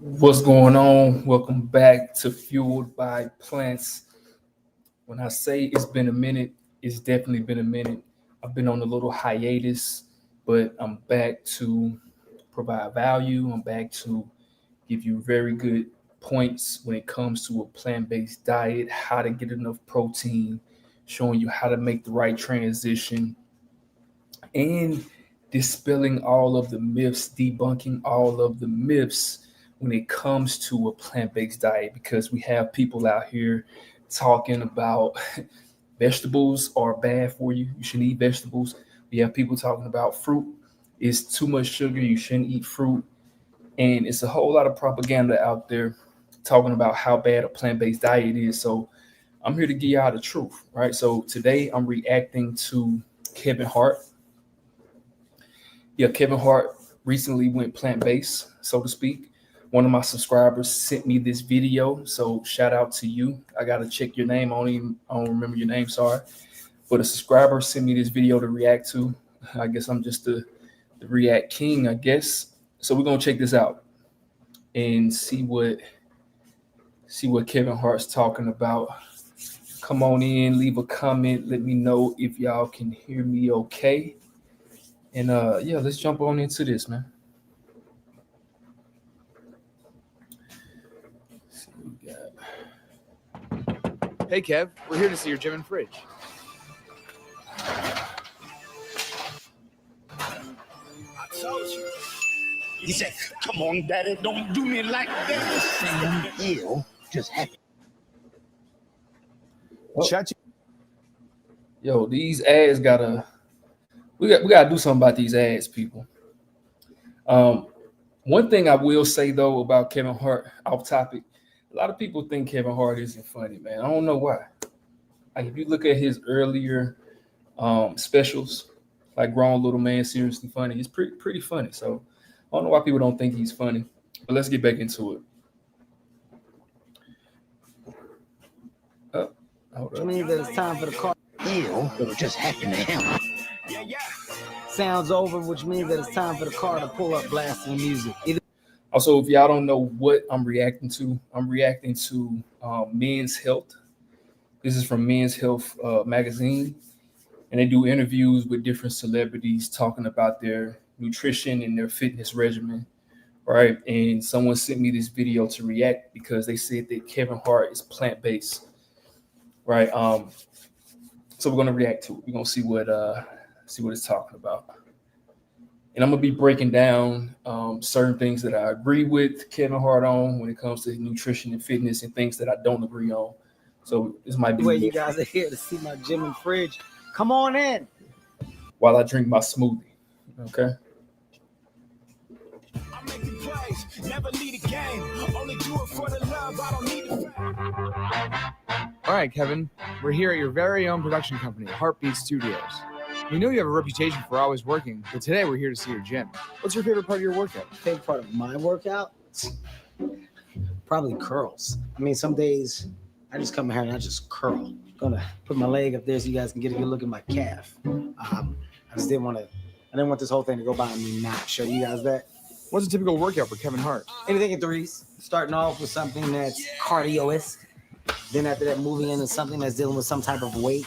What's going on? Welcome back to Fueled by Plants. When I say it's been a minute, it's definitely been a minute. I've been on a little hiatus, but I'm back to provide value. I'm back to give you very good points when it comes to a plant based diet, how to get enough protein, showing you how to make the right transition, and dispelling all of the myths, debunking all of the myths when it comes to a plant-based diet, because we have people out here talking about vegetables are bad for you. You shouldn't eat vegetables. We have people talking about fruit is too much sugar. You shouldn't eat fruit. And it's a whole lot of propaganda out there talking about how bad a plant-based diet is. So I'm here to give y'all the truth, right? So today I'm reacting to Kevin Hart. Yeah, Kevin Hart recently went plant-based, so to speak. One of my subscribers sent me this video, so shout out to you. I gotta check your name. I don't remember your name, sorry. But a subscriber sent me this video to react to. I guess I'm just the React King, I guess. So we're gonna check this out and see what Kevin Hart's talking about. Come on in, leave a comment, let me know if y'all can hear me okay. And yeah, let's jump on into this, man. Let's see what we got. Hey Kev, we're here to see your gym and fridge. I told you. He said, "Come on, Daddy, don't do me like that." Sam Hill just happened. Oh, Chat yo, these ads we gotta do something about these ads, people. Um, One thing I will say though about Kevin Hart, off topic, a lot of people think Kevin Hart isn't funny, man. I don't know why. Like if you look at his earlier specials, like Grown Little Man Seriously Funny, it's pretty funny. So I don't know why people don't think he's funny. But let's get back into it. Oh, hold Which up. means that it's time for the car. Hill just happened to him. Sounds over, which means that it's time for the car to pull up blasting music. Also, if y'all don't know what I'm reacting to, I'm reacting to Men's Health. This is from Men's Health magazine, and they do interviews with different celebrities talking about their nutrition and their fitness regimen, right? And someone sent me this video to react because they said that Kevin Hart is plant-based, right? So we're gonna react to it. We're gonna see what it's talking about. And I'm gonna be breaking down certain things that I agree with Kevin Hart on when it comes to nutrition and fitness, and things that I don't agree on. So this might be Anyway, you guys are here to see my gym and fridge. Come on in. while I drink my smoothie. Okay. I'm making plays, never lead a game. Only do it for the love, I don't need the. All right, Kevin, we're here at your very own production company, Heartbeat Studios. We know you have a reputation for always working, but today we're here to see your gym. What's your favorite part of your workout? Favorite part of my workout? Probably curls. I mean, some days I just come here and I just curl. Gonna put my leg up there so you guys can get a good look at my calf. I just didn't want this whole thing to go by and me not show you guys that. What's a typical workout for Kevin Hart? Anything in threes. Starting off with something that's cardio-esque. Then after that, moving into something that's dealing with some type of weight.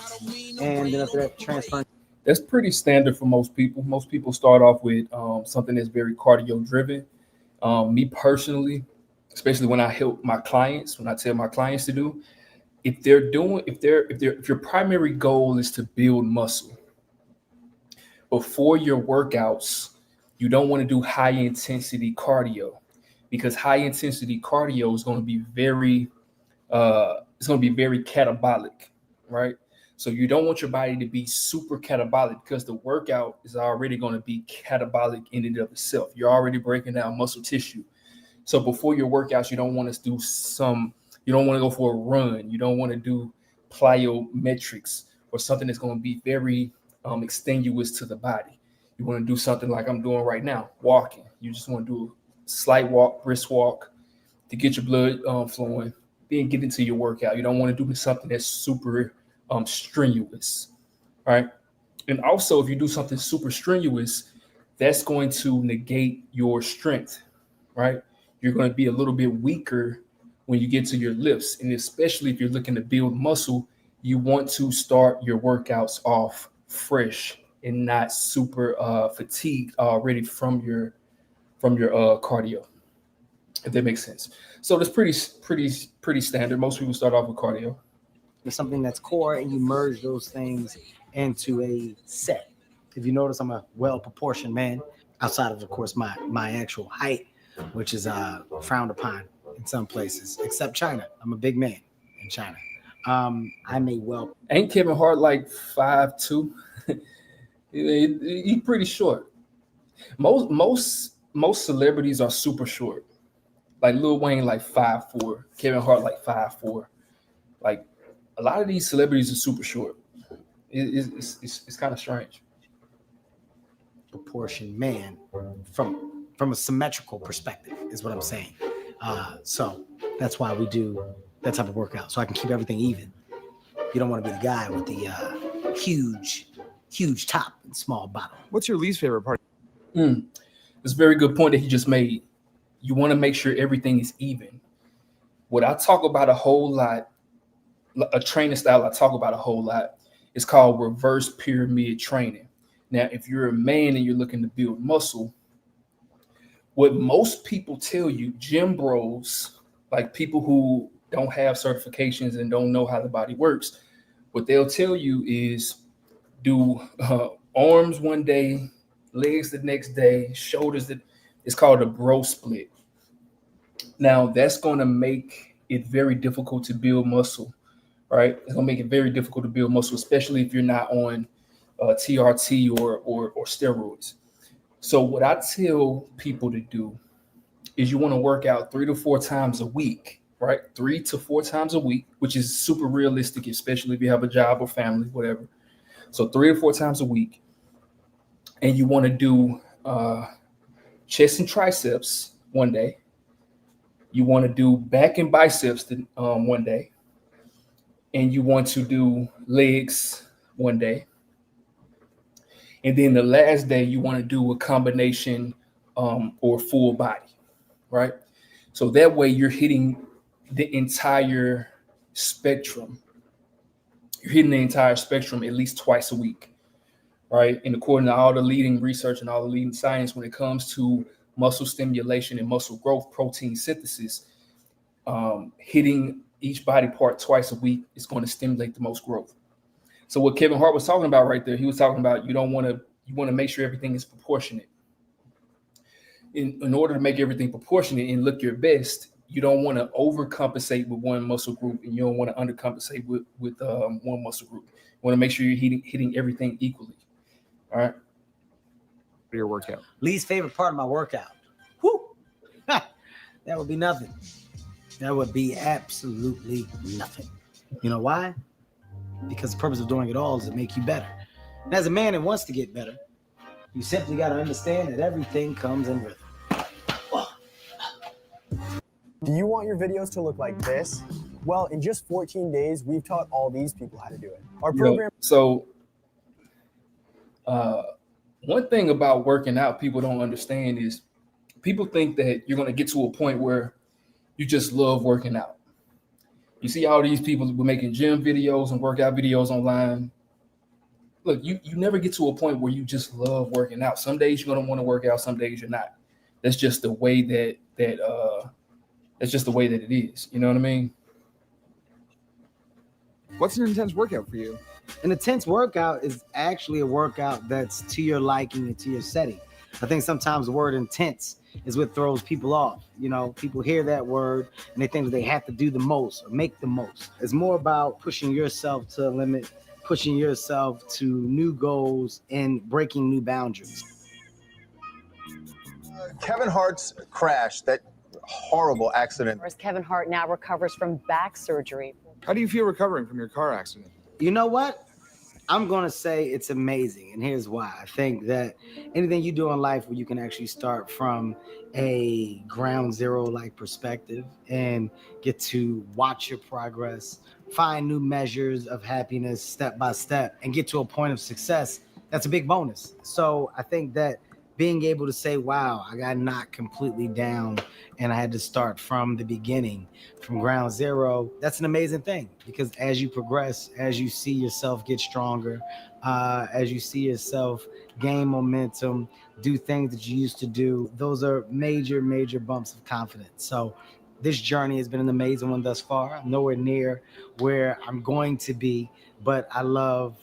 And then after that, transferring. That's pretty standard for most people. Most people start off with something that's very cardio driven. Me personally, especially when I help my clients, when I tell my clients to do, if your primary goal is to build muscle before your workouts, you don't want to do high intensity cardio, because high intensity cardio is going to be very catabolic, right? So you don't want your body to be super catabolic, because the workout is already going to be catabolic in and of itself. You're already breaking down muscle tissue. So before your workouts, you don't want to you don't want to go for a run. You don't want to do plyometrics or something that's going to be very extenuous to the body. You want to do something like I'm doing right now, walking. You just want to do a slight walk, brisk walk to get your blood flowing, then get into your workout. You don't want to do something that's super strenuous, right? And also, if you do something super strenuous, that's going to negate your strength, right? you're going to be a little bit weaker when you get to your lifts. And especially if you're looking to build muscle, you want to start your workouts off fresh and not super fatigued already from your cardio, if that makes sense. So that's pretty standard. Most people start off with cardio. It's something that's core, and you merge those things into a set. If you notice, I'm a well-proportioned man, outside of course, my actual height, which is frowned upon in some places, except China. I'm a big man in China. I'm a well. Ain't Kevin Hart like 5'2"? He's pretty short. Most celebrities are super short. Like Lil Wayne, like 5'4". Kevin Hart, like 5'4". Like a lot of these celebrities are super short. It's kind of strange. Proportioned man from a symmetrical perspective is what I'm saying. So that's why we do that type of workout, so I can keep everything even. You don't want to be the guy with the huge top and small bottom. What's your least favorite part? It's a very good point that he just made. You want to make sure everything is even. What I talk about a whole lot, a training style I talk about a whole lot, is called reverse pyramid training. Now, if you're a man and you're looking to build muscle, what most people tell you, gym bros, like people who don't have certifications and don't know how the body works, what they'll tell you is do arms one day, legs the next day, shoulders. It's called a bro split. Now, that's going to make it very difficult to build muscle, right? It's going to make it very difficult to build muscle, especially if you're not on TRT or steroids. So what I tell people to do is you want to work out 3 to 4 times a week, right? 3 to 4 times a week, which is super realistic, especially if you have a job or family, whatever. So 3 to 4 times a week. And you want to do chest and triceps one day. You want to do back and biceps one day. And you want to do legs one day. And then the last day, you want to do a combination or full body, right? So that way you're hitting the entire spectrum. You're hitting the entire spectrum at least twice a week, right? And according to all the leading research and all the leading science, when it comes to muscle stimulation and muscle growth, protein synthesis, hitting each body part twice a week is going to stimulate the most growth. So what Kevin Hart was talking about right there, he was talking about you want to make sure everything is proportionate. In order to make everything proportionate and look your best, you don't want to overcompensate with one muscle group, and you don't want to undercompensate with one muscle group. You want to make sure you're hitting everything equally. All right. Your workout. Least favorite part of my workout. Whoo! That would be nothing. That would be absolutely nothing. You know why? Because the purpose of doing it all is to make you better. And as a man that wants to get better, you simply got to understand that everything comes in rhythm. Do you want your videos to look like this? Well, in just 14 days, we've taught all these people how to do it. Our program. So, one thing about working out people don't understand is people think that you're going to get to a point where you just love working out. You see all these people who are making gym videos and workout videos online. Look, you never get to a point where you just love working out. Some days you're going to want to work out, some days you're not. That's just the way that it is. You know what I mean? What's an intense workout for you? An intense workout is actually a workout that's to your liking and to your setting. I think sometimes the word intense is what throws people off. You know, people hear that word and they think that they have to do the most or make the most. It's more about pushing yourself to a limit, pushing yourself to new goals and breaking new boundaries. Kevin Hart's crash, that horrible accident. Kevin Hart now recovers from back surgery. How do you feel recovering from your car accident? You know what? I'm going to say it's amazing. And here's why. I think that anything you do in life where you can actually start from a ground zero-like perspective and get to watch your progress, find new measures of happiness step by step, and get to a point of success, that's a big bonus. So I think that being able to say, wow, I got knocked completely down and I had to start from the beginning, from ground zero, that's an amazing thing, because as you progress, as you see yourself get stronger, as you see yourself gain momentum, do things that you used to do, those are major, major bumps of confidence. So this journey has been an amazing one thus far. I'm nowhere near where I'm going to be, but I love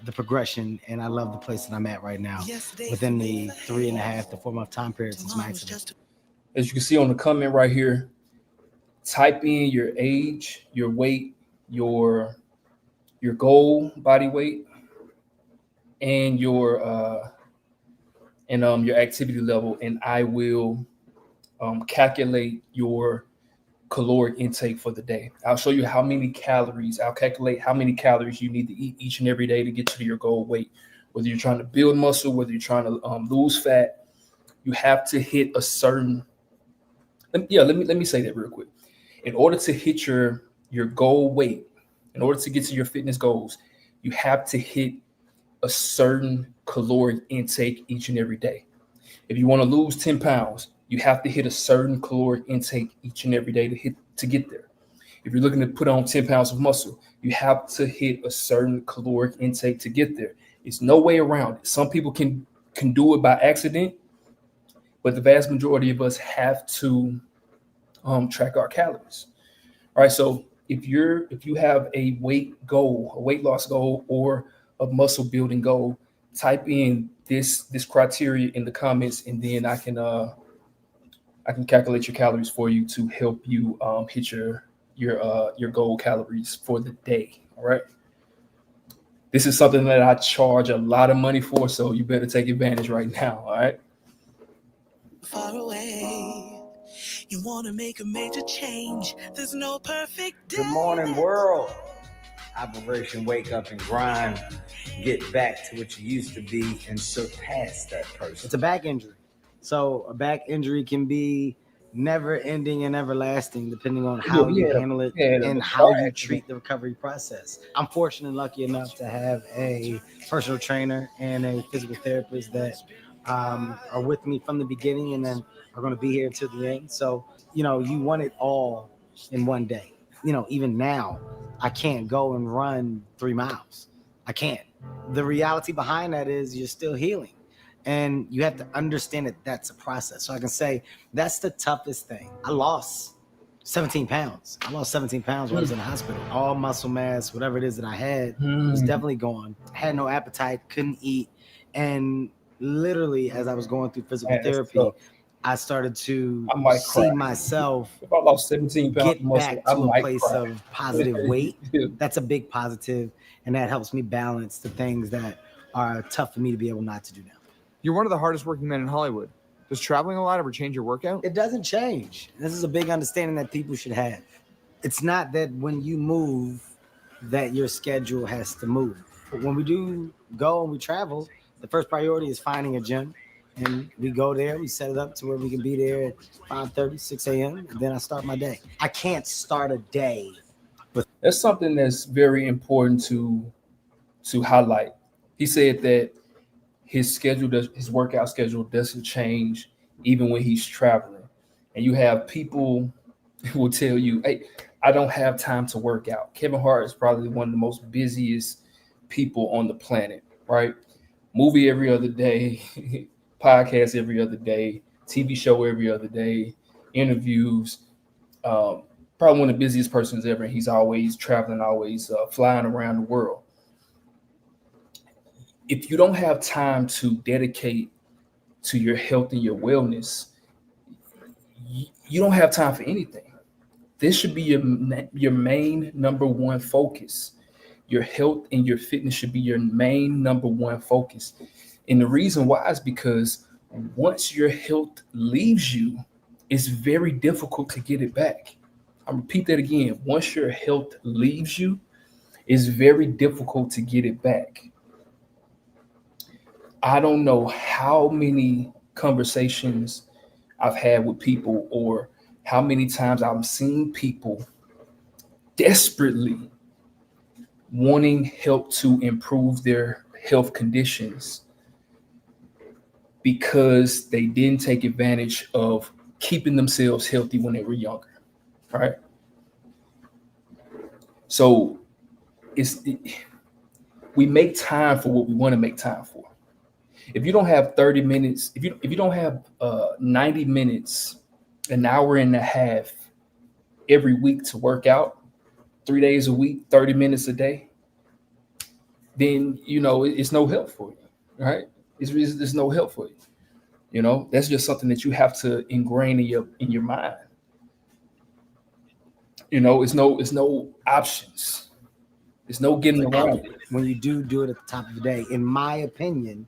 the progression, and I love the place that I'm at right now within the 3.5 to 4 month time period since my accident. As you can see on the comment right here, type in your age, your weight, your goal body weight, and your activity level, and I will calculate your caloric intake for the day. I'll show you how many calories. I'll calculate how many calories you need to eat each and every day to get to your goal weight. Whether you're trying to build muscle, whether you're trying to lose fat, you have to hit a certain. Let me say that real quick. In order to hit your goal weight, in order to get to your fitness goals, you have to hit a certain caloric intake each and every day. If you want to lose 10 pounds, you have to hit a certain caloric intake each and every day to get there. If you're looking to put on 10 pounds of muscle, you have to hit a certain caloric intake to get there. It's no way around it. Some people can do it by accident, but the vast majority of us have to track our calories. All right. So if you have a weight goal, a weight loss goal, or a muscle building goal, type in this criteria in the comments, and then I can calculate your calories for you to help you hit your goal calories for the day. All right. This is something that I charge a lot of money for, so you better take advantage right now. All right. Far away, you want to make a major change. There's no perfect day. Good morning, world. Operation Wake Up and Grind. Get back to what you used to be and surpass that person. It's a back injury. So a back injury can be never ending and everlasting, depending on how you handle it and how you treat the recovery process. I'm fortunate and lucky enough to have a personal trainer and a physical therapist that are with me from the beginning and then are going to be here until the end. So, you want it all in one day. Even now, I can't go and run 3 miles. I can't. The reality behind that is you're still healing. And you have to understand that that's a process. So I can say that's the toughest thing. I lost 17 pounds. I lost 17 pounds while I was in the hospital. All muscle mass, whatever it is that I had, was definitely gone. I had no appetite, couldn't eat. And literally, as I was going through physical therapy, I started to see myself if I lost 17 pounds get back to a place of positive weight. That's a big positive, and that helps me balance the things that are tough for me to be able not to do now. You're one of the hardest working men in Hollywood. Does traveling a lot ever change your workout? It doesn't change. This is a big understanding that people should have. It's not that when you move that your schedule has to move. But when we do go and we travel, the first priority is finding a gym. And we go there, we set it up to where we can be there at 5:30, 6 a.m., and then I start my day. I can't start a day with. That's something that's very important to highlight. He said that his workout schedule doesn't change even when he's traveling. And you have people who will tell you, hey, I don't have time to work out. Kevin Hart is probably one of the most busiest people on the planet, right? Movie every other day, podcast every other day, TV show every other day, interviews, probably one of the busiest persons ever. And he's always traveling, always flying around the world. If you don't have time to dedicate to your health and your wellness, you don't have time for anything. This should be your main number one focus. Your health and your fitness should be your main number one focus. And the reason why is because once your health leaves you, it's very difficult to get it back. I'll repeat that again. Once your health leaves you, it's very difficult to get it back. I don't know how many conversations I've had with people or how many times I've seen people desperately wanting help to improve their health conditions, because they didn't take advantage of keeping themselves healthy when they were younger, right? So we make time for what we want to make time for. If you don't have 30 minutes, if you don't have 90 minutes, an hour and a half every week to work out, 3 days a week, 30 minutes a day, then it's no help for you, right? There's no help for you. That's just something that you have to ingrain in your mind. It's no options. There's no getting around it. When you do it at the top of the day, in my opinion,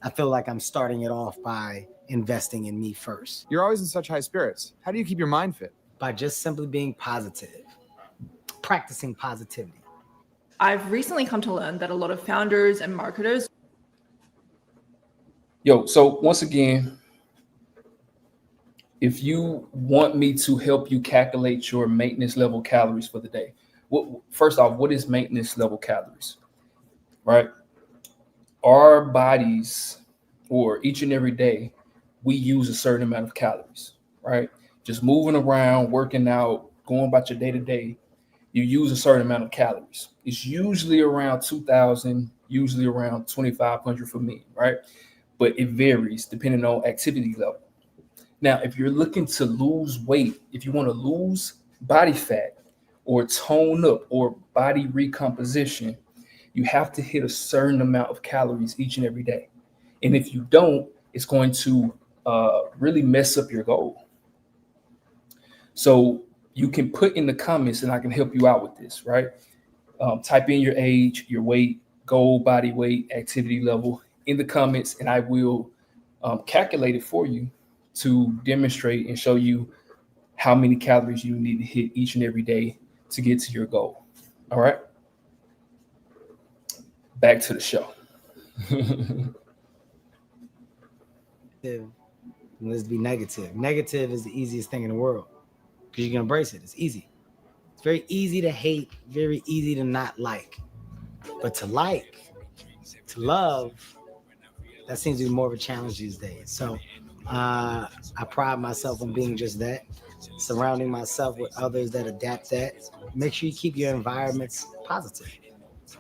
I feel like I'm starting it off by investing in me first. You're always in such high spirits. How do you keep your mind fit? By just simply being positive, practicing positivity. I've recently come to learn that a lot of founders and marketers. So once again, if you want me to help you calculate your maintenance level calories for the day, first off, what is maintenance level calories, right? Our bodies, or each and every day, we use a certain amount of calories, right? Just moving around, working out, going about your day to day, you use a certain amount of calories. It's usually around 2,000, usually around 2,500 for me, right? But it varies depending on activity level. Now, if you're looking to lose weight, if you want to lose body fat or tone up or body recomposition, you have to hit a certain amount of calories each and every day. And if you don't, it's going to really mess up your goal. So you can put in the comments and I can help you out with this, right? Type in your age, your weight, goal, body weight, activity level in the comments, and I will calculate it for you to demonstrate and show you how many calories you need to hit each and every day to get to your goal. All right. Back to the show. Let's be negative. Negative is the easiest thing in the world because you can embrace it. It's easy. It's very easy to hate, very easy to not like. But to like, to love, that seems to be more of a challenge these days. So I pride myself on being just that, surrounding myself with others that adapt that. Make sure you keep your environments positive.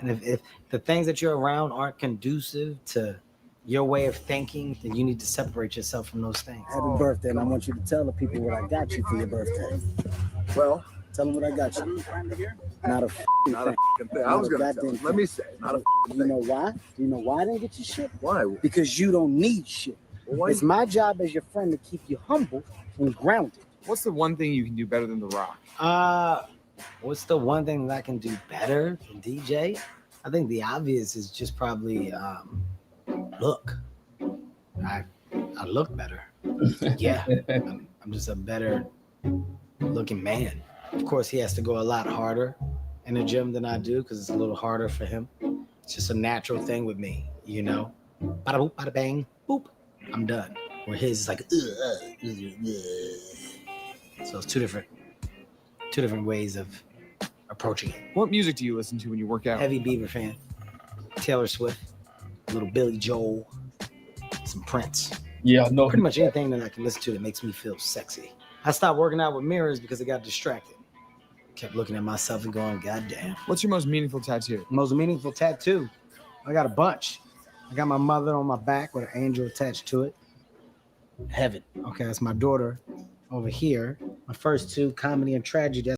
And if the things that you're around aren't conducive to your way of thinking, then you need to separate yourself from those things. Happy birthday, and I want you to tell the people what I got you for your birthday. Well, Tell them what I got you. Not a not thing. a thing. I was going to tell them. Let me say, not a You know why? Do you know why I didn't get you shit? Why? Because you don't need shit. Why? It's my job as your friend to keep you humble and grounded. What's the one thing you can do better than The Rock? What's the one thing that I can do better than DJ? I think the obvious is just probably look. I look better. Yeah, I'm just a better looking man. Of course, he has to go a lot harder in the gym than I do because it's a little harder for him. It's just a natural thing with me, you know. Bada boop, bada bang, boop. I'm done. Where his is like, so it's two different ways of approaching it. What music do you listen to when you work out? Heavy Bieber fan. Taylor Swift, a little Billy Joel, some Prince. Yeah, I know. Pretty much anything that I can listen to that makes me feel sexy. I stopped working out with mirrors because I got distracted. Kept looking at myself and going, God damn. What's your most meaningful tattoo? Most meaningful tattoo? I got a bunch. I got my mother on my back with an angel attached to it. Heaven. Okay, that's my daughter over here. My first two, comedy and tragedy.